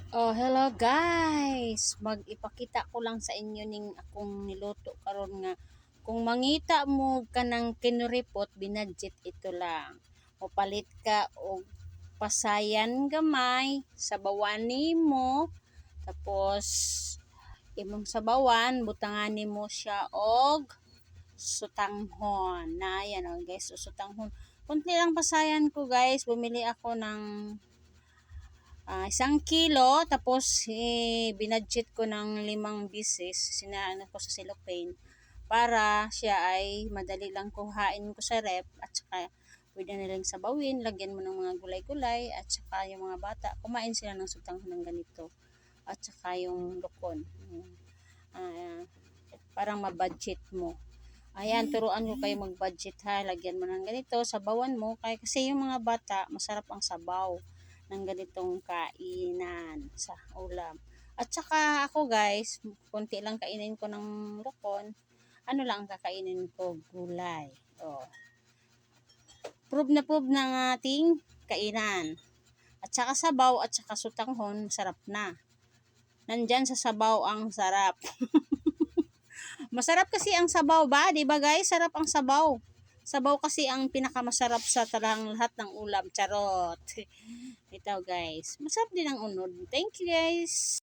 Oh, hello guys. Magipakita ko lang sa inyo ning akong niluto karon nga kung mangita mo kanang kinuripot binadget ito lang. O palit ka og pasayan gamay, sabawan nimo, tapos imong sabawan butangan nimo siya og sutanghon. Na yan oh guys, so, sutanghon. Kunti lang pasayan ko guys, bumili ako ng 1 kilo tapos binudget ko ng 5 pieces, sinaan ko sa cellophane para siya ay madali lang kuhain ko sa rep at saka pwede na lang sabawin, lagyan mo ng mga gulay-gulay at saka yung mga bata kumain sila ng sutang ng ganito at saka yung lukon. uh, Parang mabudget mo. Ayan, turuan ko kayo mag-budget ha. Lagyan mo ng ganito, sabawan mo. Kasi yung mga bata, masarap ang sabaw ng ganitong kainan sa ulam. At saka ako guys, konti lang kainin ko ng lukon. Ano lang ang kakainin ko? Gulay. Oh. Prove na prove ng ating kainan. At saka sabaw at saka sutanghon, sarap na. Nandyan sa sabaw ang sarap. Masarap kasi ang sabaw ba? 'Di ba guys? Sarap ang sabaw. Sabaw kasi ang pinakamasarap sa talagang lahat ng ulam. Charot. Ito guys. Masarap din ang unod. Thank you guys.